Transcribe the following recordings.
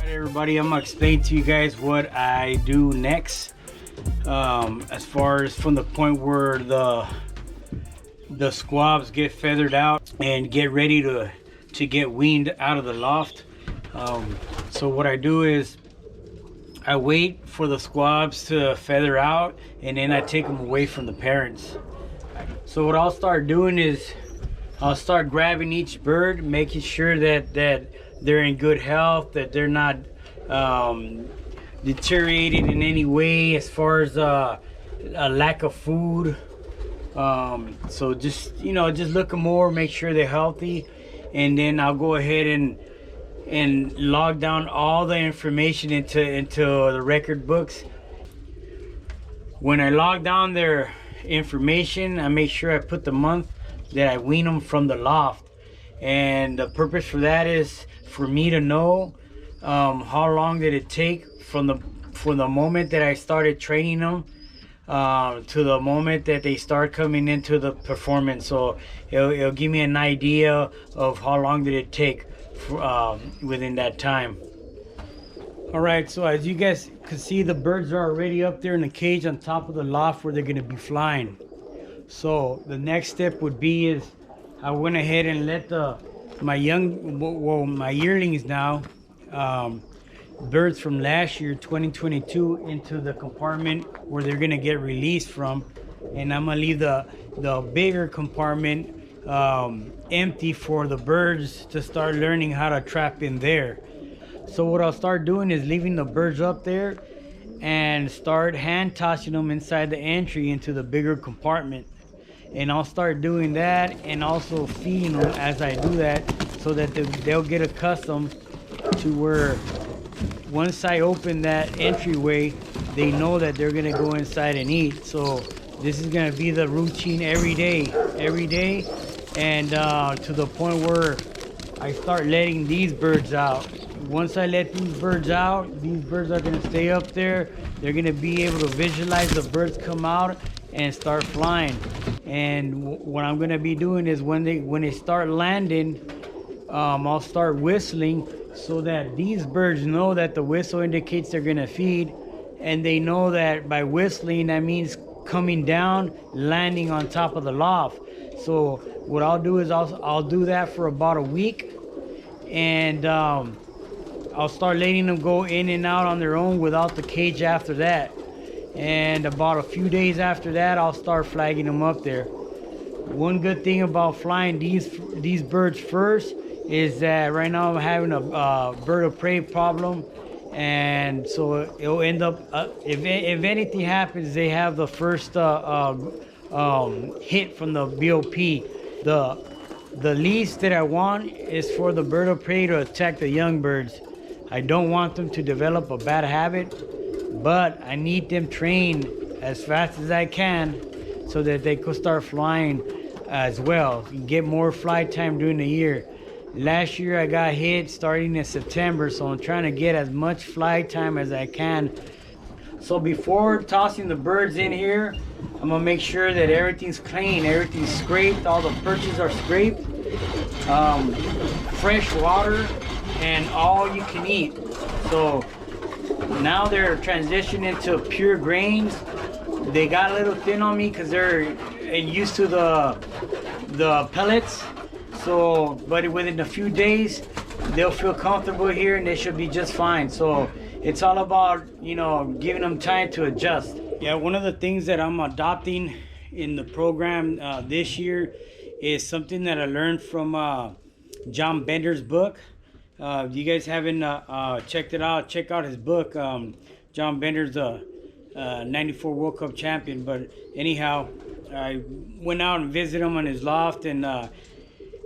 Everybody, I'm gonna explain to you guys what I do next, as far as from the point where the squabs get feathered out and get ready to get weaned out of the loft. So what I do is I wait for the squabs to feather out, and then I take them away from the parents. So what I'll start doing is I'll start grabbing each bird, making sure that they're in good health, that they're not deteriorated in any way as far as a lack of food. So just look them over, make sure they're healthy, and then I'll go ahead and log down all the information into the record books. When I log down their information, I make sure I put the month that I wean them from the loft, and the purpose for that is for me to know how long did it take from the moment that I started training them to the moment that they start coming into the performance. So it'll give me an idea of how long did it take within that time. All right, so as you guys can see, the birds are already up there in the cage on top of the loft where they're going to be flying. So the next step would be is I went ahead and let my yearlings now, birds from last year 2022, into the compartment where they're gonna get released from, and I'm gonna leave the bigger compartment empty for the birds to start learning how to trap in there. So what I'll start doing is leaving the birds up there and start hand tossing them inside the entry into the bigger compartment. And I'll start doing that and also feeding them as I do that, so that they'll get accustomed to where once I open that entryway, they know that they're gonna go inside and eat. So this is gonna be the routine every day, and to the point where I start letting these birds out. Once I let these birds out, these birds are gonna stay up there. They're gonna be able to visualize the birds come out and start flying. And what I'm gonna be doing is when they start landing, I'll start whistling so that these birds know that the whistle indicates they're gonna feed, and they know that by whistling that means coming down, landing on top of the loft. So what I'll do is I'll do that for about a week, and I'll start letting them go in and out on their own without the cage after that. And about a few days after that, I'll start flagging them up there. One good thing about flying these birds first is that right now I'm having a bird of prey problem, and so it'll end up if anything happens, they have the first hit from the BOP. The least that I want is for the bird of prey to attack the young birds. I don't want them to develop a bad habit, but I need them trained as fast as I can so that they could start flying as well and get more flight time during the year. Last year I got hit starting in September, so I'm trying to get as much flight time as I can. So before tossing the birds in here, I'm gonna make sure that everything's clean, everything's scraped, all the perches are scraped, fresh water, and all you can eat. So now they're transitioning to pure grains. They got a little thin on me because they're used to the pellets. So, but within a few days, they'll feel comfortable here and they should be just fine. So it's all about, you know, giving them time to adjust. Yeah, one of the things that I'm adopting in the program this year is something that I learned from John Bender's book. You guys haven't checked it out, check out his book. John Bender's a 94 World Cup champion. But anyhow, I went out and visited him on his loft, and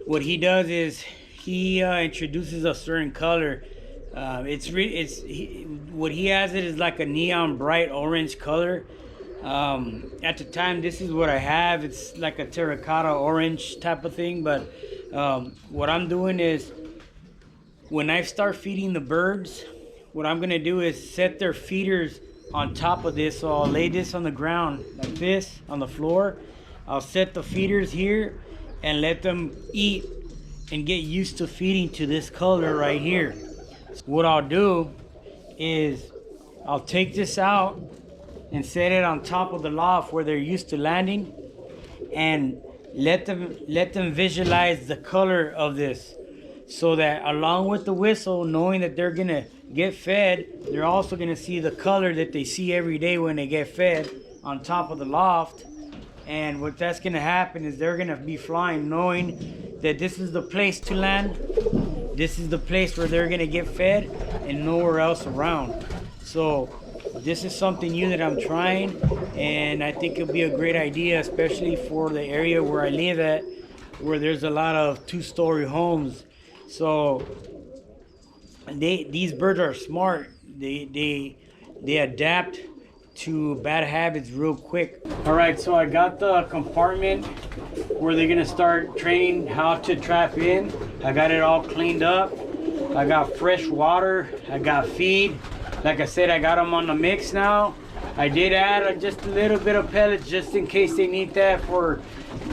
what he does is he introduces a certain color. What he has it is like a neon bright orange color. At the time, this is what I have. It's like a terracotta orange type of thing. But what I'm doing is, when I start feeding the birds, what I'm gonna do is set their feeders on top of this. So I'll lay this on the ground like this on the floor. I'll set the feeders here and let them eat and get used to feeding to this color right here. What I'll do is I'll take this out and set it on top of the loft where they're used to landing, and let them visualize the color of this, so that along with the whistle, knowing that they're gonna get fed, they're also gonna see the color that they see every day when they get fed on top of the loft. And what that's gonna happen is they're gonna be flying knowing that this is the place to land, this is the place where they're gonna get fed, and nowhere else around. So this is something new that I'm trying, and I think it'll be a great idea, especially for the area where I live at, where there's a lot of two-story homes. So these birds are smart. They adapt to bad habits real quick. All right, so I got the compartment where they're gonna start training how to trap in. I got it all cleaned up. I got fresh water. I got feed. Like I said, I got them on the mix now. I did add just a little bit of pellets just in case they need that for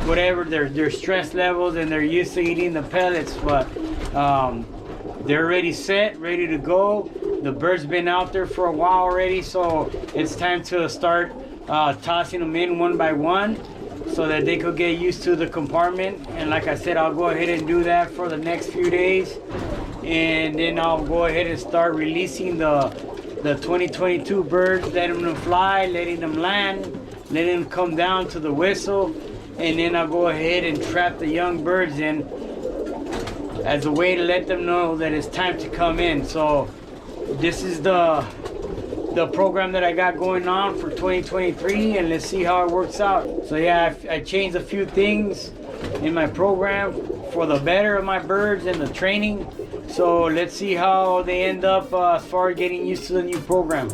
whatever their stress levels, and they're used to eating the pellets. But they're already set, ready to go. The bird's been out there for a while already, so it's time to start tossing them in one by one so that they could get used to the compartment. And like I said, I'll go ahead and do that for the next few days, and then I'll go ahead and start releasing the 2022 birds, letting them fly, letting them land, letting them come down to the whistle, and then I'll go ahead and trap the young birds in as a way to let them know that it's time to come in. So this is the program that I got going on for 2023, and let's see how it works out. So yeah, I changed a few things in my program for the better of my birds and the training. So let's see how they end up as far as getting used to the new program.